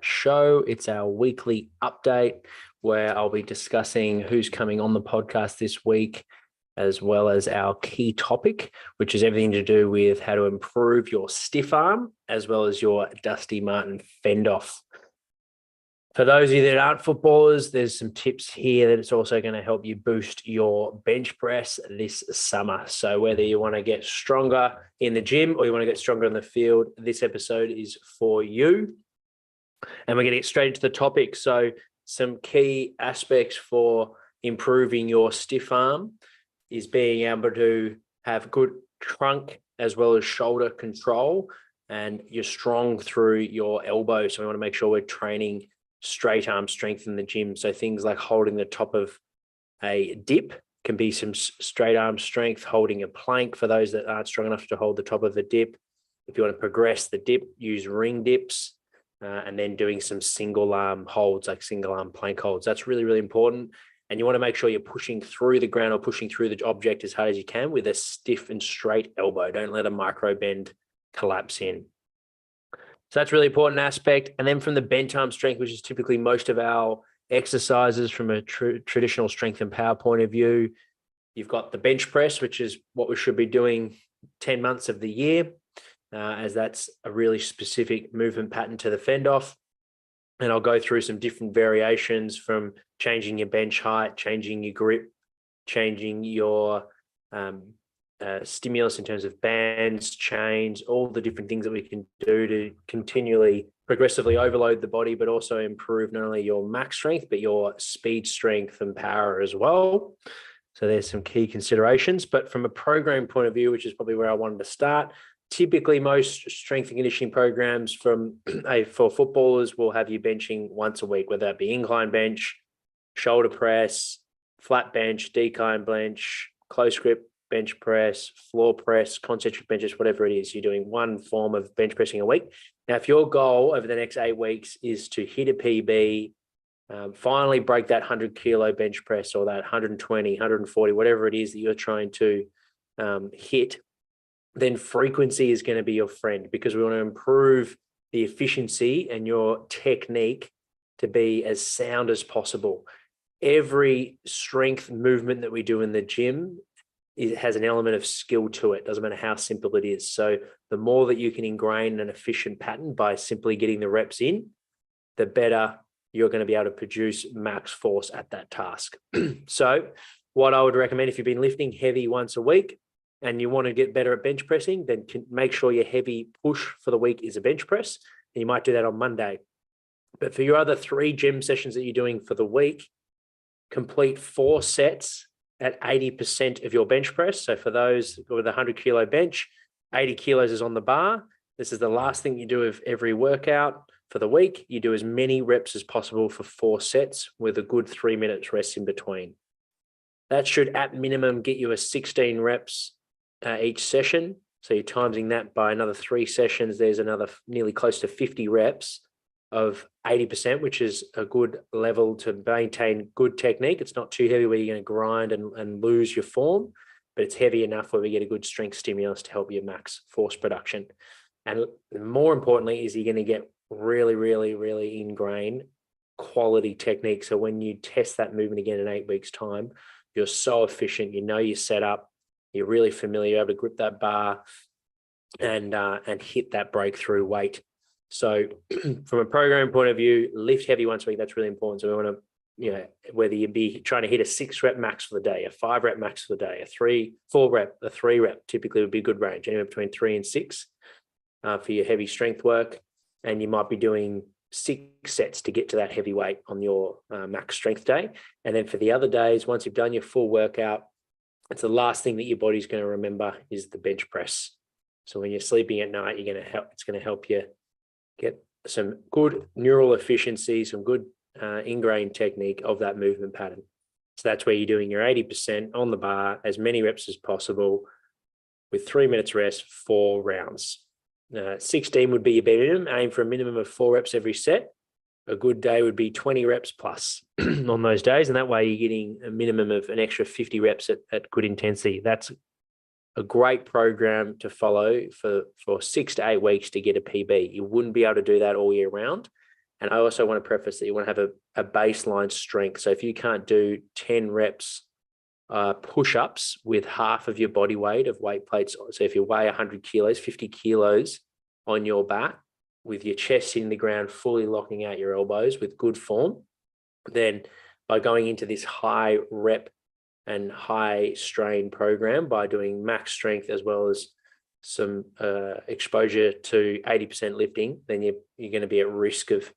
Show. It's our weekly update where I'll be discussing who's coming on the podcast this week, as well as our key topic, which is everything to do with how to improve your stiff arm, as well as your Dusty Martin fend off. For those of you that aren't footballers, there's some tips here that it's also going to help you boost your bench press this summer. So whether you want to get stronger in the gym or you want to get stronger in the field, this episode is for you. And we're going to get straight into the topic. So some key aspects for improving your stiff arm is being able to have good trunk as well as shoulder control, and you're strong through your elbow. So we want to make sure we're training straight arm strength in the gym. So things like holding the top of a dip can be some straight arm strength, holding a plank for those that aren't strong enough to hold the top of the dip. If you want to progress the dip, use ring dips. And then doing some single arm holds, like single arm plank holds. That's really, really important. And you want to make sure you're pushing through the ground or pushing through the object as hard as you can with a stiff and straight elbow. Don't let a micro bend collapse in. So that's a really important aspect. And then from the bent arm strength, which is typically most of our exercises from a traditional strength and power point of view, you've got the bench press, which is what we should be doing 10 months of the year. As that's a really specific movement pattern to the fend off. And I'll go through some different variations from changing your bench height, changing your grip, changing your stimulus in terms of bands, chains, all the different things that we can do to continually progressively overload the body, but also improve not only your max strength, but your speed, strength, and power as well. So there's some key considerations. But from a program point of view, which is probably where I wanted to start, typically most strength and conditioning programs for footballers will have you benching once a week, whether that be incline bench, shoulder press, flat bench, decline bench, close grip bench press, floor press, concentric benches, whatever it is. You're doing one form of bench pressing a week. Now, if your goal over the next 8 weeks is to hit a PB, finally break that 100 kilo bench press or that 120, 140, whatever it is that you're trying to hit, then frequency is going to be your friend, because we want to improve the efficiency and your technique to be as sound as possible. Every strength movement that we do in the gym, it has an element of skill to it. Doesn't matter how simple it is. So the more that you can ingrain an efficient pattern by simply getting the reps in, the better you're going to be able to produce max force at that task. So what I would recommend, if you've been lifting heavy once a week, and you want to get better at bench pressing, then make sure your heavy push for the week is a bench press. And you might do that on Monday. But for your other 3 gym sessions that you're doing for the week, complete 4 sets at 80% of your bench press. So for those with a 100 kilo bench, 80 kilos is on the bar. This is the last thing you do of every workout for the week. You do as many reps as possible for 4 sets with a good 3 minutes rest in between. That should at minimum get you a 16 reps each session. So you're timesing that by another 3 sessions. There's another nearly close to 50 reps of 80%, which is a good level to maintain good technique. It's not too heavy where you're going to grind and lose your form, but it's heavy enough where we get a good strength stimulus to help your max force production. And more importantly is you're going to get really, really, really ingrained quality technique. So when you test that movement again in 8 weeks' time, you're so efficient, you know your setup, you're really familiar, you're able to grip that bar and hit that breakthrough weight. So from a program point of view, lift heavy once a week, that's really important. So we want to, whether you be trying to hit a 6-rep max for the day, a 5-rep max for the day, a 4-rep, a 3-rep typically would be a good range, anywhere between 3 and 6 for your heavy strength work. And you might be doing 6 sets to get to that heavy weight on your max strength day. And then for the other days, once you've done your full workout, it's the last thing that your body's going to remember is the bench press. So when you're sleeping at night, it's going to help you get some good neural efficiency, some good ingrained technique of that movement pattern. So that's where you're doing your 80% on the bar, as many reps as possible, with 3 minutes rest, 4 rounds. 16 would be your minimum. Aim for a minimum of 4 reps every set. A good day would be 20 reps plus on those days. And that way you're getting a minimum of an extra 50 reps at good intensity. That's a great program to follow for 6 to 8 weeks to get a PB. You wouldn't be able to do that all year round. And I also want to preface that you want to have a baseline strength. So if you can't do 10 reps push-ups with half of your body weight of weight plates, so if you weigh 100 kilos, 50 kilos on your back with your chest in the ground, fully locking out your elbows with good form, then by going into this high rep and high strain program, by doing max strength as well as some exposure to 80% lifting, then you're going to be at risk of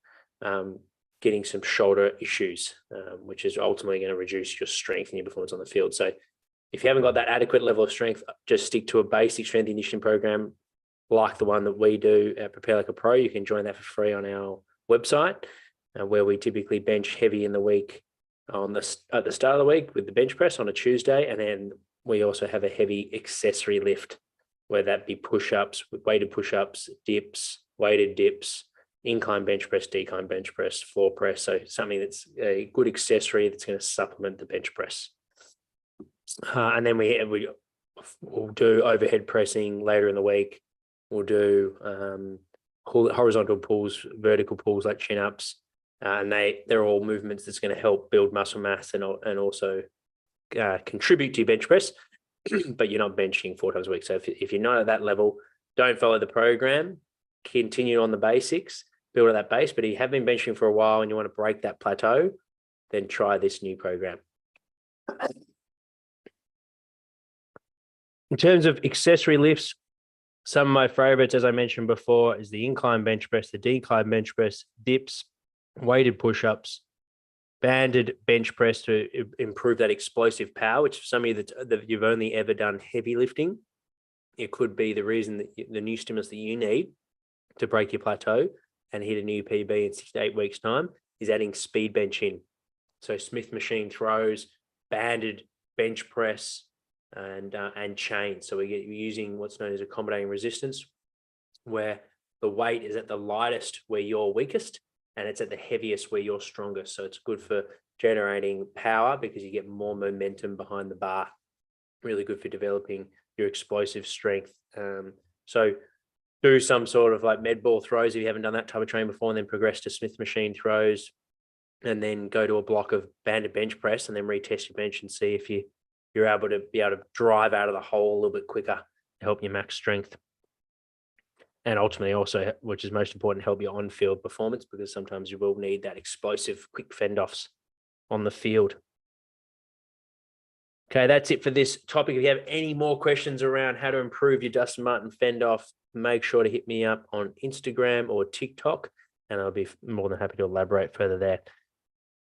getting some shoulder issues, which is ultimately going to reduce your strength and your performance on the field. So if you haven't got that adequate level of strength, just stick to a basic strength and conditioning program like the one that we do at Prepare Like a Pro. You can join that for free on our website, where we typically bench heavy in the week at the start of the week with the bench press on a Tuesday. And then we also have a heavy accessory lift, whether that be push-ups, weighted push-ups, dips, weighted dips, incline bench press, decline bench press, floor press. So something that's a good accessory that's going to supplement the bench press. And then we'll do overhead pressing later in the week. We'll do horizontal pulls, vertical pulls like chin-ups. And they're all movements that's going to help build muscle mass and also contribute to your bench press, but you're not benching 4 times a week. So if you're not at that level, don't follow the program, continue on the basics, build at that base. But if you have been benching for a while and you want to break that plateau, then try this new program. In terms of accessory lifts, some of my favorites, as I mentioned before, is the incline bench press, the decline bench press, dips, weighted push-ups, banded bench press to improve that explosive power, which for some of you that you've only ever done heavy lifting, it could be the reason that the new stimulus that you need to break your plateau and hit a new PB in 6 to 8 weeks' time is adding speed bench in. So Smith machine throws, banded bench press, and chain. So we're using what's known as accommodating resistance, where the weight is at the lightest where you're weakest, and it's at the heaviest where you're strongest. So it's good for generating power because you get more momentum behind the bar. Really good for developing your explosive strength. So do some sort of like med ball throws if you haven't done that type of training before, and then progress to Smith machine throws, and then go to a block of banded bench press, and then retest your bench and see if you're able to drive out of the hole a little bit quicker to help your max strength. And ultimately also, which is most important, help your on-field performance, because sometimes you will need that explosive quick fend-offs on the field. Okay, that's it for this topic. If you have any more questions around how to improve your Dustin Martin fend-off, make sure to hit me up on Instagram or TikTok, and I'll be more than happy to elaborate further there.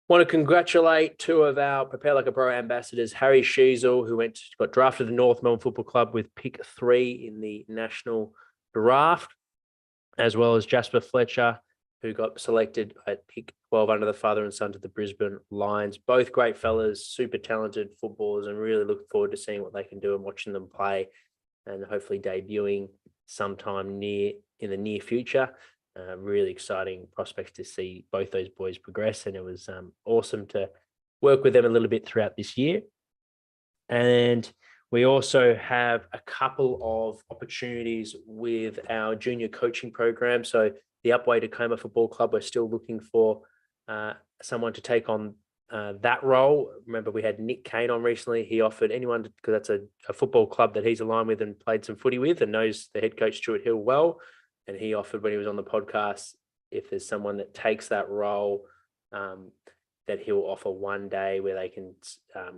Want to congratulate 2 of our Prepare Like a Pro ambassadors, Harry Sheasel, who got drafted to the North Melbourne Football Club with pick 3 in the national draft, as well as Jasper Fletcher, who got selected at pick 12 under the father and son to the Brisbane Lions. Both great fellas, super talented footballers, and really look forward to seeing what they can do and watching them play, and hopefully debuting sometime in the near future. Really exciting prospects to see both those boys progress, and it was awesome to work with them a little bit throughout this year. And we also have a couple of opportunities with our junior coaching program. So the Upway Tacoma Football Club, we're still looking for someone to take on that role. Remember, we had Nick Kane on recently. He offered anyone, because that's a football club that he's aligned with and played some footy with and knows the head coach Stuart Hill well. And he offered, when he was on the podcast, if there's someone that takes that role, that he'll offer one day where they can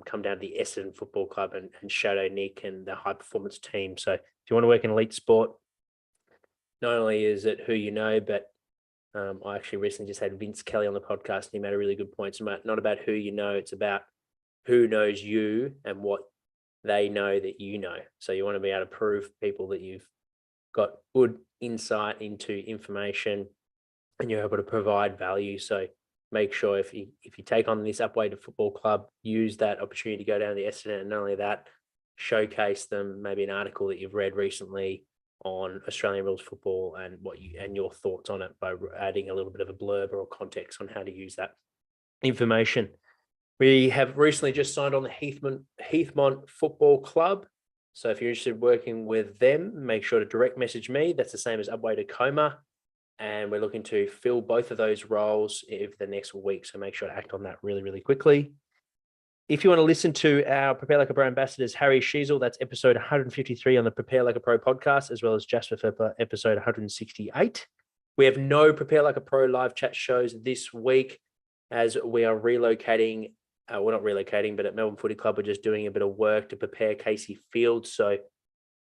come down to the Essendon Football Club and shadow Nick and the high performance team. So if you want to work in elite sport, not only is it who you know, but I actually recently just had Vince Kelly on the podcast, and he made a really good point. It's not about who you know, it's about who knows you and what they know that you know. So you want to be able to prove people that you've got good insight into information and you're able to provide value. So make sure if you take on this Upway to Football Club, use that opportunity to go down to the Essendon, and not only that, showcase them maybe an article that you've read recently on Australian rules football and your thoughts on it by adding a little bit of a blurb or context on how to use that information. We have recently just signed on the Heathmont Football Club. So if you're interested in working with them, make sure to direct message me. That's the same as Upway Tacoma. And we're looking to fill both of those roles over the next week. So make sure to act on that really, really quickly. If you want to listen to our Prepare Like a Pro ambassadors, Harry Sheasel, that's episode 153 on the Prepare Like a Pro podcast, as well as Jasper Phipper, episode 168. We have no Prepare Like a Pro live chat shows this week as we are relocating. We're not relocating, but at Melbourne Footy Club, we're just doing a bit of work to prepare Casey Field. So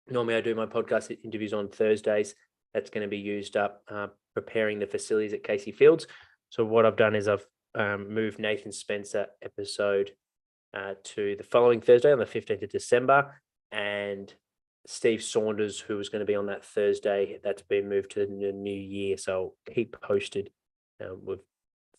normally I do my podcast interviews on Thursdays. That's going to be used up preparing the facilities at Casey Fields. So what I've done is I've moved Nathan Spencer episode to the following Thursday on the 15th of December, and Steve Saunders, who was going to be on that Thursday, that's been moved to the new year. So I'll keep posted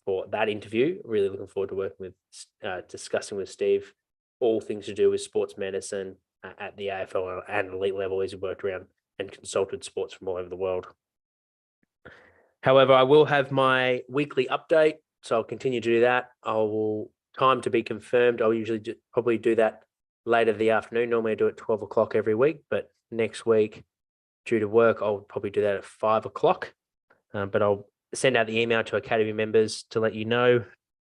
for that interview. Really looking forward to working with, discussing with Steve all things to do with sports medicine at the AFL and elite level. He's worked around and consulted sports from all over the world. However, I will have my weekly update, so I'll continue to do that. Time to be confirmed. I'll usually probably do that later the afternoon. Normally I do it 12 o'clock every week, but next week, due to work, I'll probably do that at 5 o'clock. But I'll send out the email to Academy members to let you know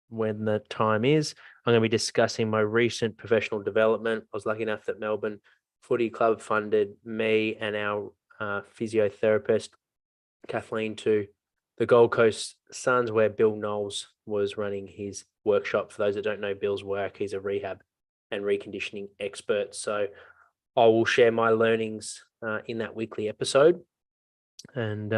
when the time is. I'm going to be discussing my recent professional development. I was lucky enough that Melbourne Footy Club funded me and our physiotherapist, Kathleen, to the Gold Coast Suns, where Bill Knowles was running his workshop. For those that don't know Bill's work, he's a rehab and reconditioning expert. So I will share my learnings in that weekly episode. And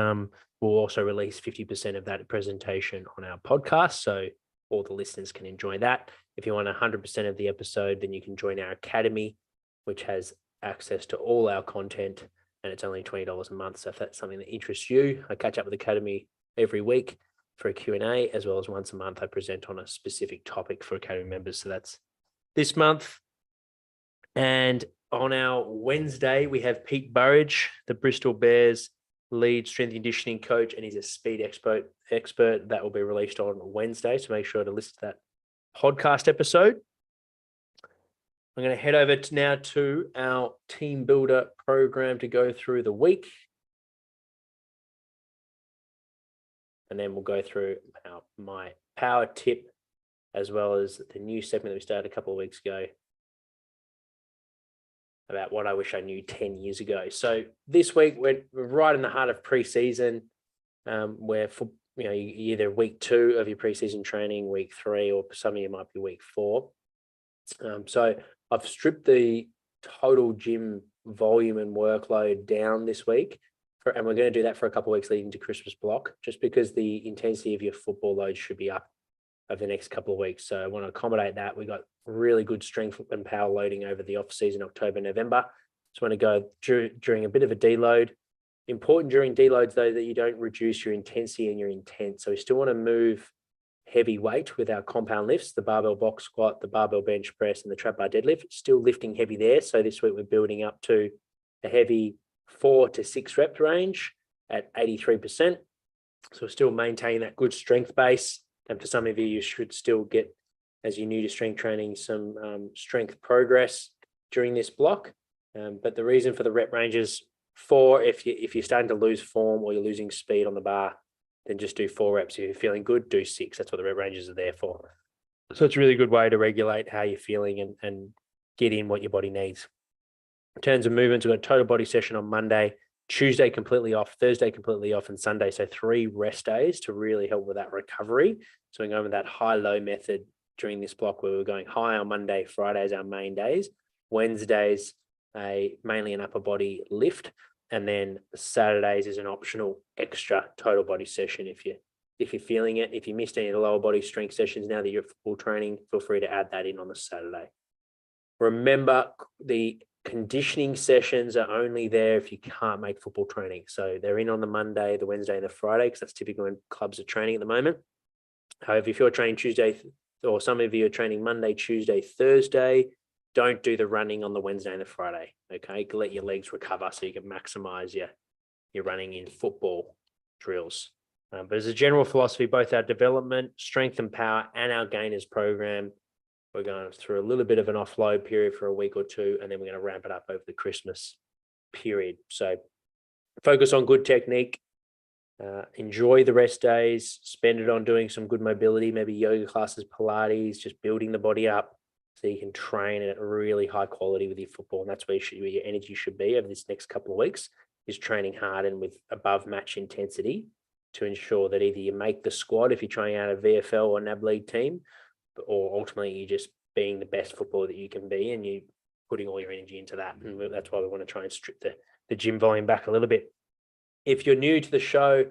we'll also release 50% of that presentation on our podcast, so all the listeners can enjoy that. If you want 100% of the episode, then you can join our academy, which has access to all our content, and it's only $20 a month. So if that's something that interests you, I catch up with the academy every week for a Q&A, as well as once a month I present on a specific topic for academy members. So that's this month. And on our Wednesday, we have Pete Burridge, the Bristol Bears lead strength and conditioning coach, and he's a speed expert. That will be released on Wednesday, so make sure to listen to that podcast episode. I'm going to head over now to our team builder program to go through the week. And then we'll go through my power tip, as well as the new segment that we started a couple of weeks ago about what I wish I knew 10 years ago. So this week, we're right in the heart of pre-season, where for either week 2 of your pre-season training, week 3, or some of you might be week 4. So I've stripped the total gym volume and workload down this week, and we're going to do that for a couple of weeks leading to Christmas block, just because the intensity of your football load should be up over the next couple of weeks. So I want to accommodate that. We got really good strength and power loading over the off season, October, November. Just want to go during a bit of a deload. Important during deloads, though, that you don't reduce your intensity and your intent. So we still want to move heavy weight with our compound lifts, the barbell box squat, the barbell bench press, and the trap bar deadlift. Still lifting heavy there. So this week we're building up to a heavy 4 to 6 rep range at 83%. So still maintaining that good strength base. And for some of you, you should still get, as you're new to strength training, some strength progress during this block. But the reason for the rep ranges, 4, if you're starting to lose form or you're losing speed on the bar, then just do 4 reps. If you're feeling good, do 6. That's what the rep ranges are there for. So it's a really good way to regulate how you're feeling and get in what your body needs. In terms of movements, we've got a total body session on Monday, Tuesday completely off, Thursday completely off, and Sunday. So 3 rest days to really help with that recovery. So we're going with that high-low method during this block, where we're going high on Monday, Fridays our main days, Wednesdays mainly an upper body lift, and then Saturdays is an optional extra total body session if you're feeling it. If you missed any of the lower body strength sessions now that you're full training, feel free to add that in on the Saturday. Remember, the conditioning sessions are only there if you can't make football training. So they're in on the Monday, the Wednesday, and the Friday, because that's typically when clubs are training at the moment. However, if you're training Tuesday, or some of you are training Monday, Tuesday, Thursday, don't do the running on the Wednesday and the Friday. Okay, let your legs recover so you can maximize your running in football drills. But as a general philosophy, both our development, strength and power, and our gainers program, we're going through a little bit of an offload period for a week or 2, and then we're going to ramp it up over the Christmas period. So focus on good technique, Enjoy the rest days, spend it on doing some good mobility, maybe yoga classes, Pilates, just building the body up so you can train at really high quality with your football. And that's where your energy should be over this next couple of weeks, is training hard and with above match intensity to ensure that either you make the squad if you're trying out a VFL or NAB League team, or ultimately you're just being the best footballer that you can be and you putting all your energy into that. And that's why we want to try and strip the gym volume back a little bit. If you're new to the show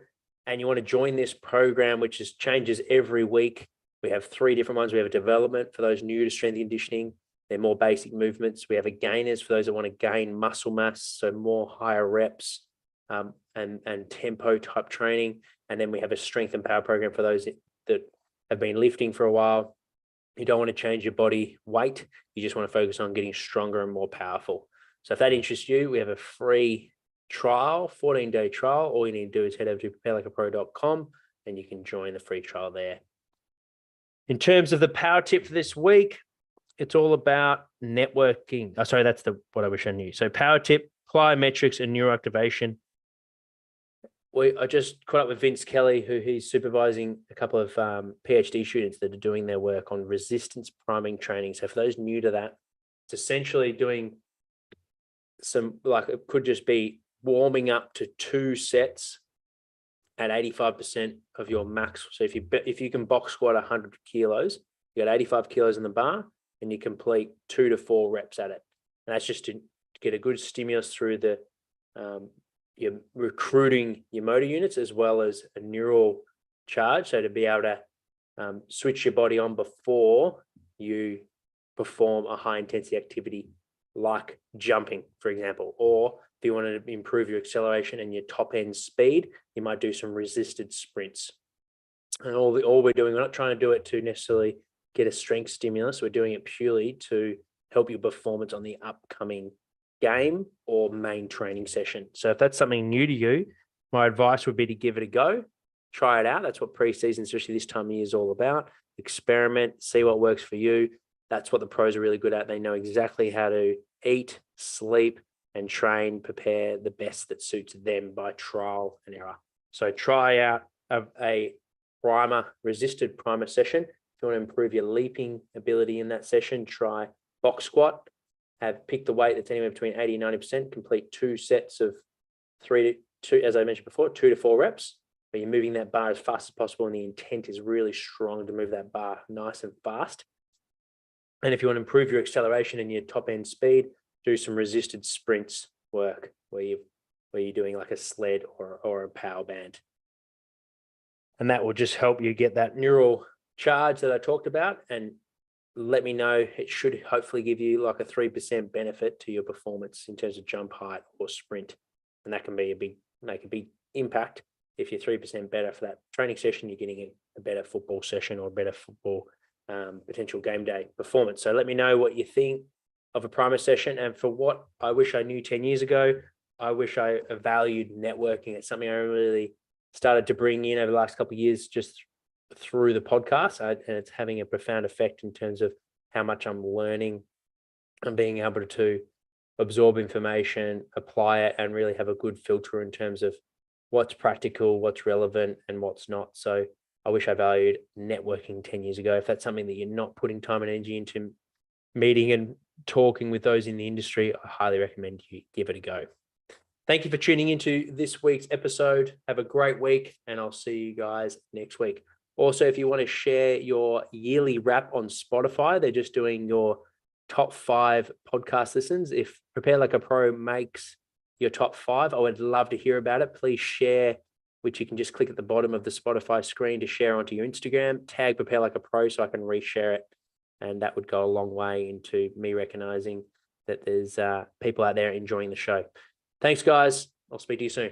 and you want to join this program, which changes every week, we have 3 different ones. We have a development for those new to strength and conditioning. They're more basic movements. We have a gainers for those that want to gain muscle mass, so more higher reps and tempo type training. And then we have a strength and power program for those that have been lifting for a while. You don't want to change your body weight. You just want to focus on getting stronger and more powerful. So if that interests you, we have a free trial, 14-day trial. All you need to do is head over to preparelikeapro.com and you can join the free trial there. In terms of the power tip for this week, it's all about networking. Oh, sorry, that's what I wish I knew. So power tip, plyometrics and neuroactivation. I just caught up with Vince Kelly, who he's supervising a couple of PhD students that are doing their work on resistance priming training. So for those new to that, it's essentially doing some, like, it could just be warming up to 2 sets at 85% of your max. So if you can box squat 100 kilos, you got 85 kilos in the bar and you complete 2 to 4 reps at it. And that's just to get a good stimulus through you're recruiting your motor units as well as a neural charge. So to be able to switch your body on before you perform a high intensity activity like jumping, for example, or if you want to improve your acceleration and your top end speed, you might do some resisted sprints. And all we're doing, we're not trying to do it to necessarily get a strength stimulus. We're doing it purely to help your performance on the upcoming game or main training session. So if that's something new to you, my advice would be to give it a go, try it out. That's what pre-season, especially this time of year, is all about. Experiment, see what works for you. That's what the pros are really good at. They know exactly how to eat, sleep, and train, prepare the best that suits them by trial and error. So try out a resisted primer session. If you want to improve your leaping ability in that session, try box squat. Pick the weight that's anywhere between 80 and 90%, complete 2 sets of 3 to 2, as I mentioned before, 2 to 4 reps, where you're moving that bar as fast as possible. And the intent is really strong to move that bar nice and fast. And if you want to improve your acceleration and your top end speed, do some resisted sprints work where you're doing like a sled or a power band. And that will just help you get that neural charge that I talked about, and let me know. It should hopefully give you like a 3% benefit to your performance in terms of jump height or sprint. And that can be make a big impact. If you're 3% better for that training session, you're getting a better football session or a better football potential game day performance. So let me know what you think of a primer session. And for what I wish I knew 10 years ago, I wish I valued networking. It's something I really started to bring in over the last couple of years just through the podcast, and it's having a profound effect in terms of how much I'm learning and being able to absorb information, apply it, and really have a good filter in terms of what's practical, what's relevant, and what's not. So I wish I valued networking 10 years ago. If that's something that you're not putting time and energy into, meeting and talking with those in the industry, I highly recommend you give it a go. Thank you for tuning into this week's episode. Have a great week, and I'll see you guys next week. Also, if you want to share your yearly wrap on Spotify, they're just doing your top 5 podcast listens. If Prepare Like a Pro makes your top 5, I would love to hear about it. Please share, which you can just click at the bottom of the Spotify screen to share onto your Instagram. Tag Prepare Like a Pro so I can reshare it. And that would go a long way into me recognizing that there's people out there enjoying the show. Thanks, guys. I'll speak to you soon.